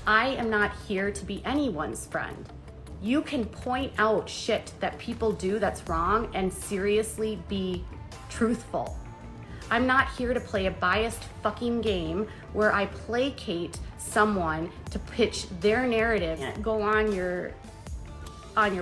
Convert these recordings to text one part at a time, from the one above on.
I am not here to be anyone's friend. You can point out shit that people do that's wrong and seriously be truthful. I'm not here to play a biased fucking game where I placate someone to pitch their narrative. Go on your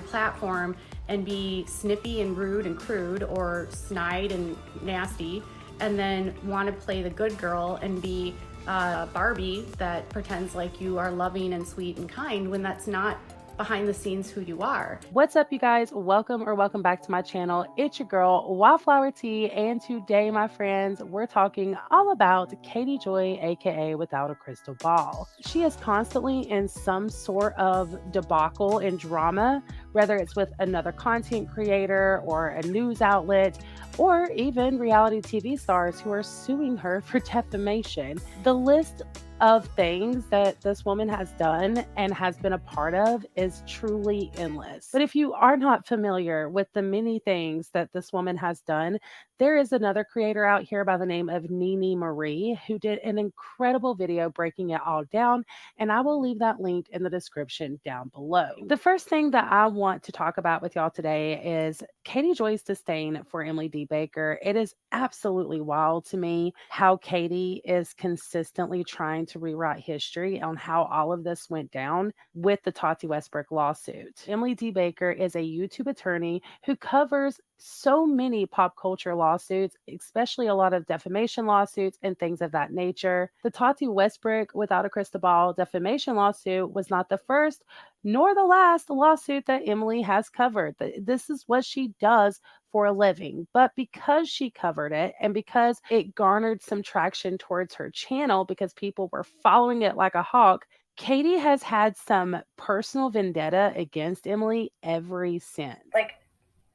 platform and be snippy and rude and crude or snide and nasty, and then want to play the good girl and be Barbie that pretends like you are loving and sweet and kind when that's not behind the scenes who you are. What's up, you guys? Welcome back to my channel. It's your girl Wildflower T, and today, my friends, we're talking all about Katie Joy, aka Without a Crystal Ball. She is constantly in some sort of debacle and drama, whether it's with another content creator or a news outlet, or even reality TV stars who are suing her for defamation. The list of things that this woman has done and has been a part of is truly endless. But if you are not familiar with the many things that this woman has done, there is another creator out here by the name of Nene Marie who did an incredible video breaking it all down, and I will leave that link in the description down below. The first thing that I want to talk about with y'all today is Katie Joy's disdain for Emily D. Baker. It is absolutely wild to me how Katie is consistently trying to rewrite history on how all of this went down with the Tati Westbrook lawsuit. Emily D. Baker is a YouTube attorney who covers so many pop culture lawsuits, especially a lot of defamation lawsuits and things of that nature. The Tati Westbrook Without a Crystal Ball defamation lawsuit was not the first nor the last lawsuit that Emily has covered. This is what she does for a living. But because she covered it and because it garnered some traction towards her channel because people were following it like a hawk, Katie has had some personal vendetta against Emily ever since. Like,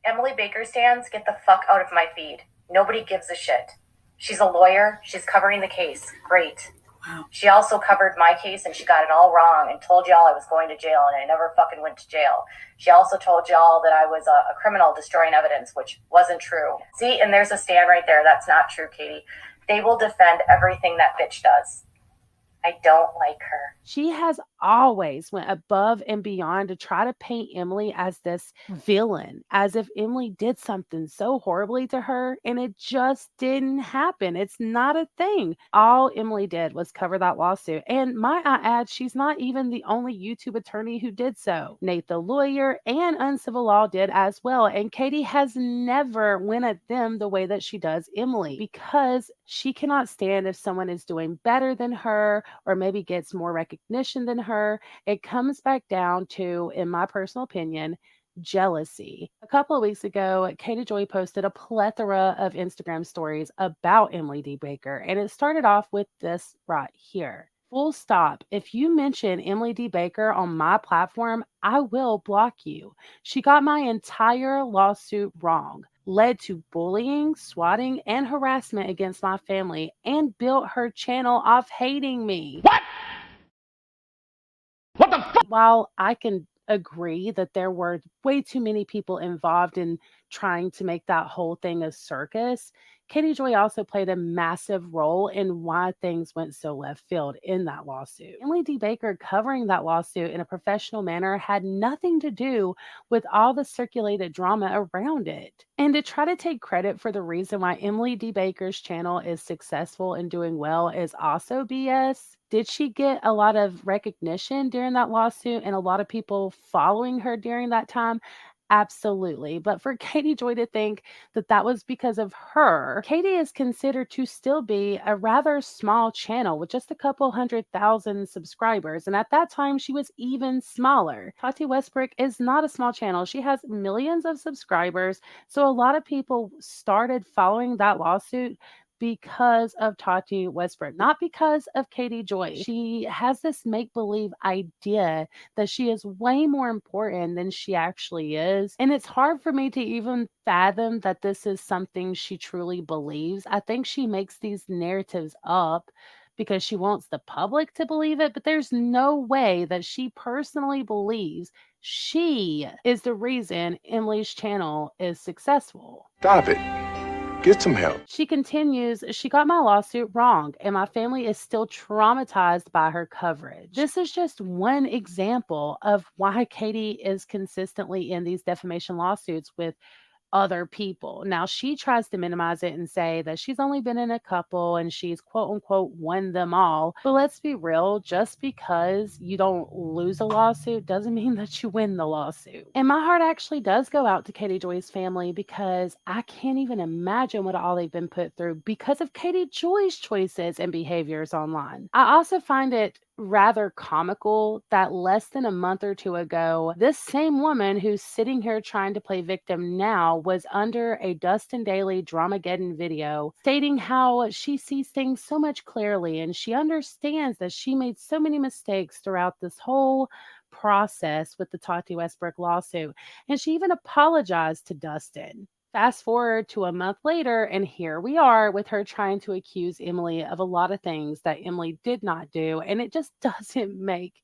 Emily Baker stands, get the fuck out of my feed. Nobody gives a shit. She's a lawyer. She's covering the case. Great. Wow. She also covered my case and she got it all wrong and told y'all I was going to jail and I never fucking went to jail. She also told y'all that I was a criminal destroying evidence, which wasn't true. See, and there's a stand right there. That's not true, Katie. They will defend everything that bitch does. I don't like her. She has always went above and beyond to try to paint Emily as this villain, as if Emily did something so horribly to her, and it just didn't happen. It's not a thing. All Emily did was cover that lawsuit. And might I add, she's not even the only YouTube attorney who did so. Nate the lawyer and Uncivil Law did as well. And Katie has never went at them the way that she does Emily, because she cannot stand if someone is doing better than her or maybe gets more recognition than her. It comes back down to, in my personal opinion, jealousy. A couple of weeks ago, Katie Joy posted a plethora of Instagram stories about Emily D. Baker, and it started off with this right here. Full stop. If you mention Emily D. Baker on my platform, I will block you. She got my entire lawsuit wrong, led to bullying, swatting, and harassment against my family, and built her channel off hating me. What? What the fuck? While I can agree that there were way too many people involved in trying to make that whole thing a circus, Katie Joy also played a massive role in why things went so left field in that lawsuit. Emily D. Baker covering that lawsuit in a professional manner had nothing to do with all the circulated drama around it. And to try to take credit for the reason why Emily D. Baker's channel is successful and doing well is also BS. Did she get a lot of recognition during that lawsuit and a lot of people following her during that time? Absolutely. But for Katie Joy to think that that was because of her, Katie is considered to still be a rather small channel with just a couple 100,000 subscribers. And at that time, she was even smaller. Tati Westbrook is not a small channel. She has millions of subscribers. So a lot of people started following that lawsuit because of Tati Westbrook, not because of Katie Joy. She has this make-believe idea that she is way more important than she actually is. And it's hard for me to even fathom that this is something she truly believes. I think she makes these narratives up because she wants the public to believe it, but there's no way that she personally believes she is the reason Emily's channel is successful. Stop it. Get some help. She continues, she got my lawsuit wrong, and my family is still traumatized by her coverage. This is just one example of why Katie is consistently in these defamation lawsuits with other people. Now, she tries to minimize it and say that she's only been in a couple and she's quote unquote won them all. But let's be real, just because you don't lose a lawsuit doesn't mean that you win the lawsuit. And my heart actually does go out to Katie Joy's family because I can't even imagine what all they've been put through because of Katie Joy's choices and behaviors online. I also find it rather comical that less than a month or two ago, this same woman who's sitting here trying to play victim now was under a Dustin Daily Dramageddon video stating how she sees things so much clearly and she understands that she made so many mistakes throughout this whole process with the Tati Westbrook lawsuit. And she even apologized to Dustin. Fast forward to a month later, and here we are with her trying to accuse Emily of a lot of things that Emily did not do, and it just doesn't make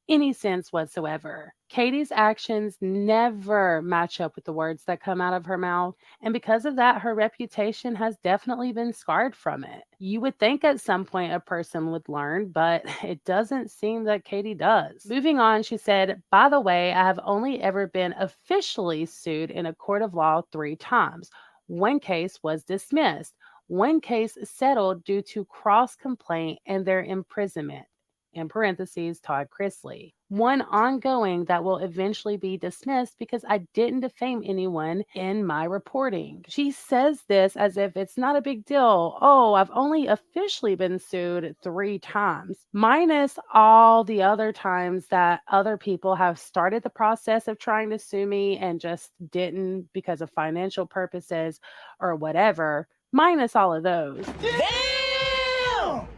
any sense whatsoever. Katie's actions never match up with the words that come out of her mouth, and because of that, her reputation has definitely been scarred from it. You would think at some point a person would learn, but it doesn't seem that Katie does. Moving on, she said, by the way, I have only ever been officially sued in a court of law 3 times. One case was dismissed. One case settled due to cross-complaint and their imprisonment. In parentheses, Todd Chrisley. One ongoing that will eventually be dismissed because I didn't defame anyone in my reporting. She says this as if it's not a big deal. Oh, I've only officially been sued 3 times, minus all the other times that other people have started the process of trying to sue me and just didn't because of financial purposes or whatever, minus all of those.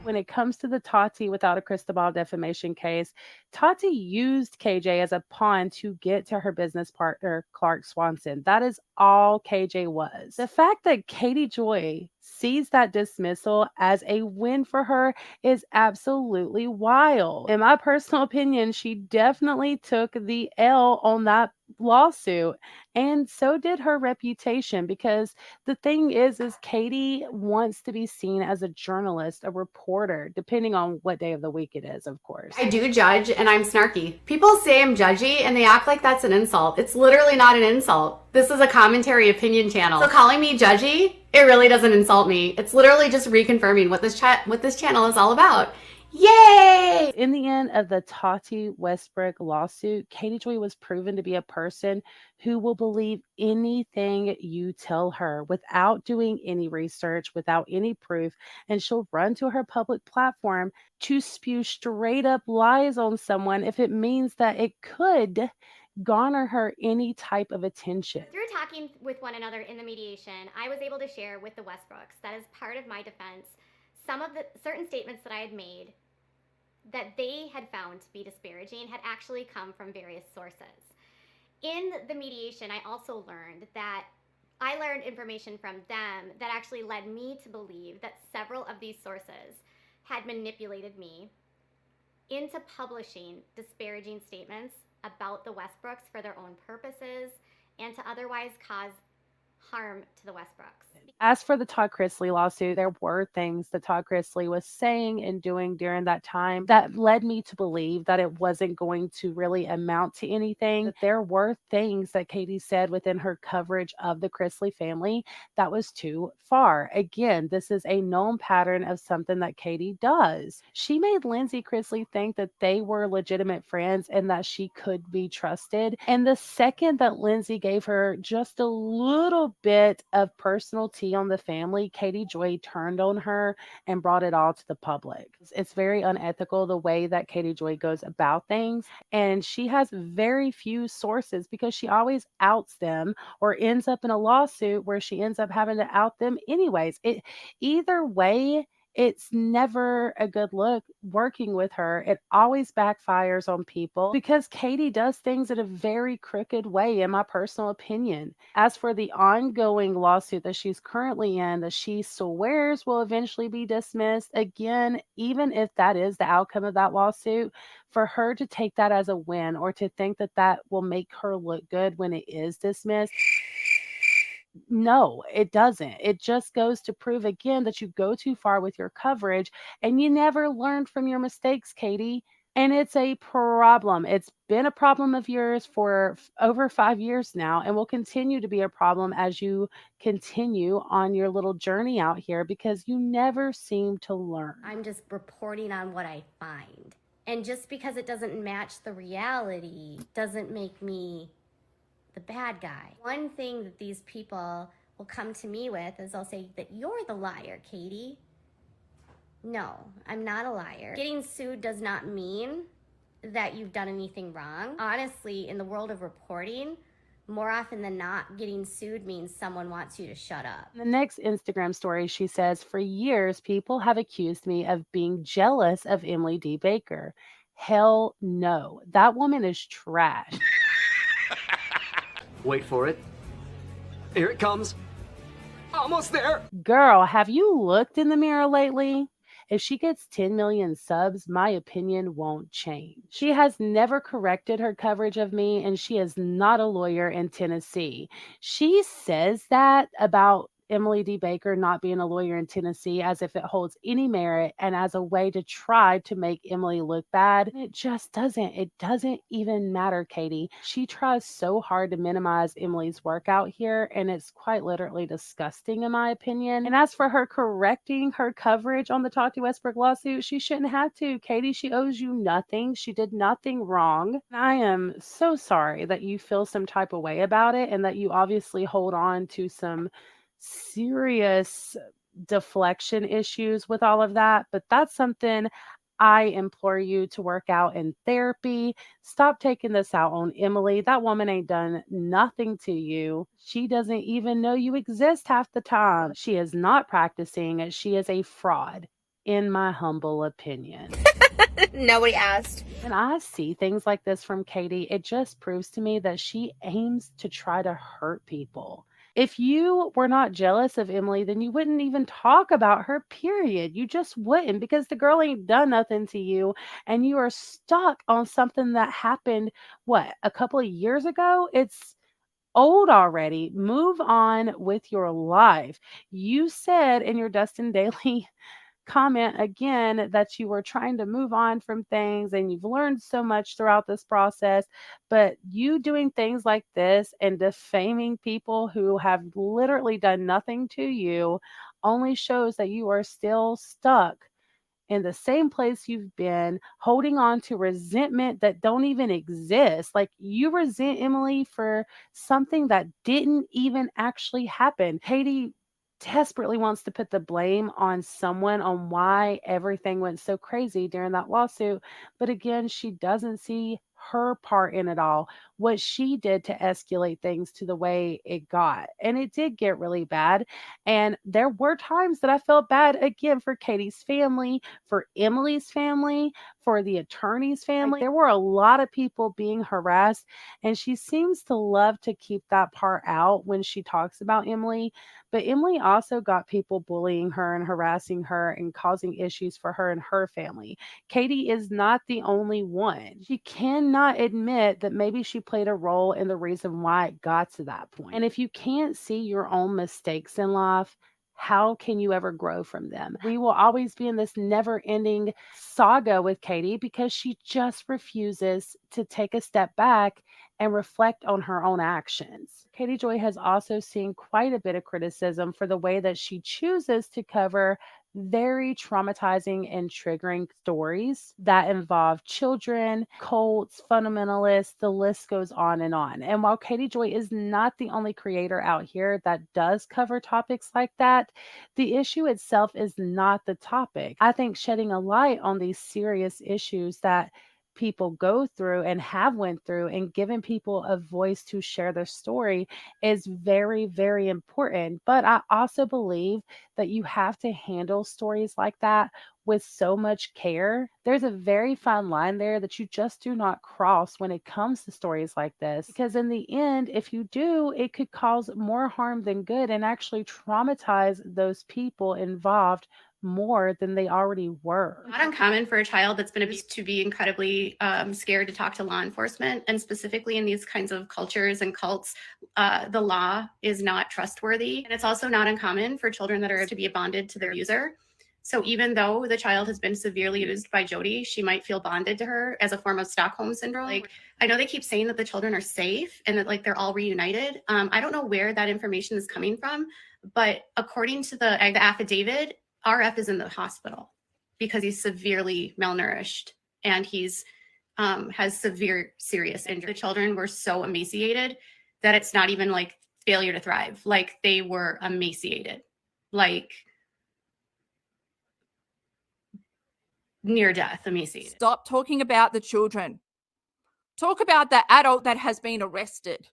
When it comes to the Tati without a crystal ball defamation case, Tati used KJ as a pawn to get to her business partner, Clark Swanson. That is all KJ was. The fact that Katie Joy sees that dismissal as a win for her is absolutely wild. In my personal opinion, she definitely took the L on that lawsuit, and so did her reputation, because the thing is Katie wants to be seen as a journalist, a reporter, depending on what day of the week it is, of course. I do judge and I'm snarky. People say I'm judgy and they act like that's an insult. It's literally not an insult. This is a commentary opinion channel. So calling me judgy, it really doesn't insult me. It's literally just reconfirming what this channel is all about. Yay! In the end of the Tati Westbrook lawsuit, Katie Joy was proven to be a person who will believe anything you tell her without doing any research, without any proof, and she'll run to her public platform to spew straight up lies on someone if it means that it could garner her any type of attention. Through talking with one another in the mediation, I was able to share with the Westbrooks that as part of my defense, some of the certain statements that I had made that they had found to be disparaging had actually come from various sources. In the mediation, I also learned that I learned information from them that actually led me to believe that several of these sources had manipulated me into publishing disparaging statements about the Westbrooks for their own purposes and to otherwise cause harm to the Westbrooks. As for the Todd Chrisley lawsuit, there were things that Todd Chrisley was saying and doing during that time that led me to believe that it wasn't going to really amount to anything. That there were things that Katie said within her coverage of the Chrisley family that was too far. Again, this is a known pattern of something that Katie does. She made Lindsay Chrisley think that they were legitimate friends and that she could be trusted. And the second that Lindsay gave her just a little bit of personal tea on the family, Katie Joy turned on her and brought it all to the public. It's very unethical the way that Katie Joy goes about things, and she has very few sources because she always outs them or ends up in a lawsuit where she ends up having to out them anyways. Either way, it's never a good look working with her. It always backfires on people because Katie does things in a very crooked way, in my personal opinion. As for the ongoing lawsuit that she's currently in, that she swears will eventually be dismissed, again, even if that is the outcome of that lawsuit, for her to take that as a win or to think that that will make her look good when it is dismissed, No, it doesn't. It just goes to prove again that you go too far with your coverage and you never learned from your mistakes, Katie. And it's a problem. It's been a problem of yours for over 5 years now, and will continue to be a problem as you continue on your little journey out here because you never seem to learn. I'm just reporting on what I find. And just because it doesn't match the reality doesn't make me the bad guy. One thing that these people will come to me with is they'll say that you're the liar, Katie. No, I'm not a liar. Getting sued does not mean that you've done anything wrong. Honestly, in the world of reporting, more often than not, getting sued means someone wants you to shut up. In the next Instagram story, she says, "For years, people have accused me of being jealous of Emily D. Baker. Hell no. That woman is trash." Wait for it. Here it comes. Almost there. Girl, have you looked in the mirror lately? If she gets 10 million subs, my opinion won't change. She has never corrected her coverage of me, and she is not a lawyer in Tennessee. She says that about Emily D. Baker not being a lawyer in Tennessee as if it holds any merit and as a way to try to make Emily look bad. It just doesn't. It doesn't even matter, Katie. She tries so hard to minimize Emily's work out here, and it's quite literally disgusting, in my opinion. And as for her correcting her coverage on the Talk to Westbrook lawsuit, she shouldn't have to. Katie, she owes you nothing. She did nothing wrong. And I am so sorry that you feel some type of way about it and that you obviously hold on to some serious deflection issues with all of that, but that's something I implore you to work out in therapy. Stop taking this out on Emily. That woman ain't done nothing to you. She doesn't even know you exist half the time. She is not practicing. She is a fraud, in my humble opinion. Nobody asked. When I see things like this from Katie, it just proves to me that she aims to try to hurt people. If you were not jealous of Emily, then you wouldn't even talk about her, period. You just wouldn't, because the girl ain't done nothing to you and you are stuck on something that happened, what, a couple of years ago? It's old already. Move on with your life. You said in your Dustin Daily comment again that you were trying to move on from things and you've learned so much throughout this process, but you doing things like this and defaming people who have literally done nothing to you only shows that you are still stuck in the same place you've been, holding on to resentment that don't even exist. Like, you resent Emily for something that didn't even actually happen. Katie desperately wants to put the blame on someone on why everything went so crazy during that lawsuit. But again, she doesn't see her part in it all, what she did to escalate things to the way it got. And it did get really bad. And there were times that I felt bad again for Katie's family, for Emily's family, for the attorney's family. Like, there were a lot of people being harassed, and she seems to love to keep that part out when she talks about Emily. But Emily also got people bullying her and harassing her and causing issues for her and her family. Katie is not the only one. She cannot admit that maybe she played a role in the reason why it got to that point. And if you can't see your own mistakes in life, how can you ever grow from them? We will always be in this never-ending saga with Katie because she just refuses to take a step back and reflect on her own actions. Katie Joy has also seen quite a bit of criticism for the way that she chooses to cover very traumatizing and triggering stories that involve children, cults, fundamentalists, the list goes on and on. And while Katie Joy is not the only creator out here that does cover topics like that, the issue itself is not the topic. I think shedding a light on these serious issues that people go through and have went through and giving people a voice to share their story is very, very important. But I also believe that you have to handle stories like that with so much care. There's a very fine line there that you just do not cross when it comes to stories like this, because in the end, if you do, it could cause more harm than good and actually traumatize those people involved more than they already were. Not uncommon for a child that's been abused to be incredibly scared to talk to law enforcement, and specifically in these kinds of cultures and cults, the law is not trustworthy. And it's also not uncommon for children that are to be bonded to their abuser. So even though the child has been severely abused by Jodi, she might feel bonded to her as a form of Stockholm syndrome. Like, I know they keep saying that the children are safe and that like they're all reunited. I don't know where that information is coming from, but according to the affidavit, RF is in the hospital because he's severely malnourished and he's has severe serious injury. The children were so emaciated that it's not even like failure to thrive. Like they were emaciated, like near death emaciated. Stop talking about the children. Talk about the adult that has been arrested.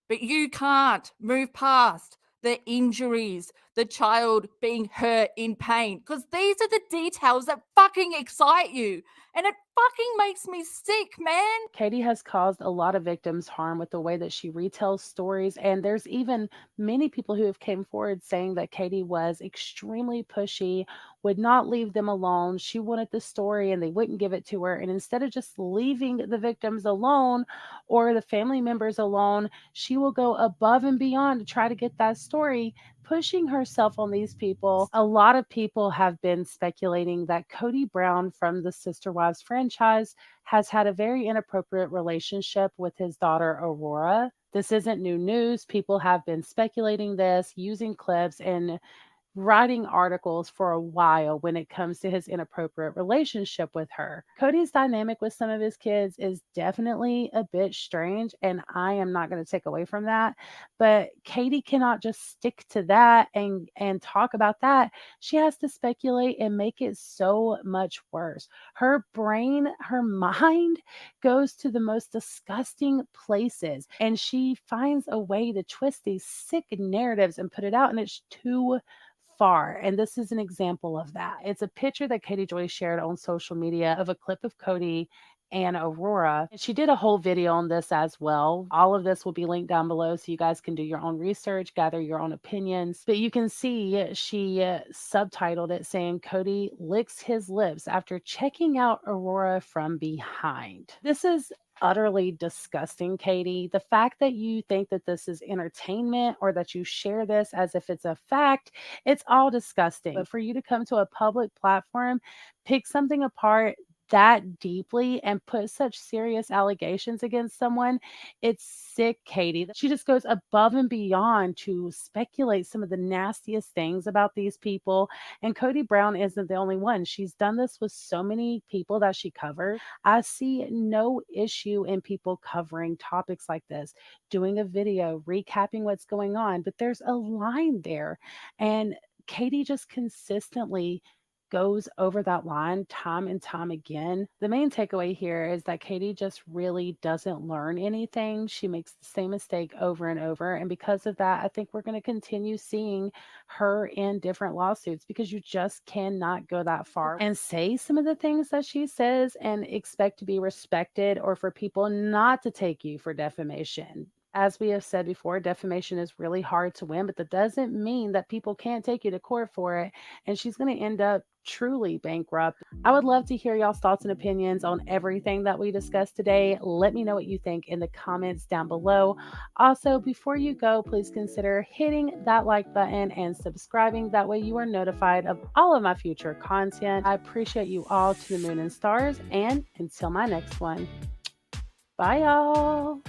But you can't move past the injuries, the child being hurt in pain, because these are the details that fucking excite you. And it fucking makes me sick, man. Katie has caused a lot of victims harm with the way that she retells stories. And there's even many people who have came forward saying that Katie was extremely pushy, would not leave them alone. She wanted the story and they wouldn't give it to her. And instead of just leaving the victims alone or the family members alone, she will go above and beyond to try to get that story, pushing herself on these people. A lot of people have been speculating that Kody Brown from the Sister Wives franchise has had a very inappropriate relationship with his daughter, Aurora. This isn't new news. People have been speculating this, using clips and writing articles for a while when it comes to his inappropriate relationship with her. Kody's dynamic with some of his kids is definitely a bit strange, and I am not going to take away from that. But Katie cannot just stick to that and talk about that. She has to speculate and make it so much worse. Her brain, her mind goes to the most disgusting places, and she finds a way to twist these sick narratives and put it out, and it's too far. And this is an example of that. It's a picture that Katie Joy shared on social media of a clip of Kody and Aurora. And she did a whole video on this as well. All of this will be linked down below so you guys can do your own research, gather your own opinions. But you can see she subtitled it saying Kody licks his lips after checking out Aurora from behind. This is utterly disgusting, Katie. The fact that you think that this is entertainment or that you share this as if it's a fact, it's all disgusting. But for you to come to a public platform, pick something apart that deeply and put such serious allegations against someone, it's sick, Katie. She just goes above and beyond to speculate some of the nastiest things about these people. And Kody Brown isn't the only one. She's done this with so many people that she covered. I see no issue in people covering topics like this, doing a video, recapping what's going on, but there's a line there. And Katie just consistently goes over that line time and time again. The main takeaway here is that Katie just really doesn't learn anything. She makes the same mistake over and over. And because of that, I think we're going to continue seeing her in different lawsuits because you just cannot go that far and say some of the things that she says and expect to be respected or for people not to take you for defamation. As we have said before, defamation is really hard to win, but that doesn't mean that people can't take you to court for it. And she's going to end up truly bankrupt. I would love to hear y'all's thoughts and opinions on everything that we discussed today. Let me know what you think in the comments down below. Also, before you go, please consider hitting that like button and subscribing. That way you are notified of all of my future content. I appreciate you all to the moon and stars. And until my next one, bye y'all.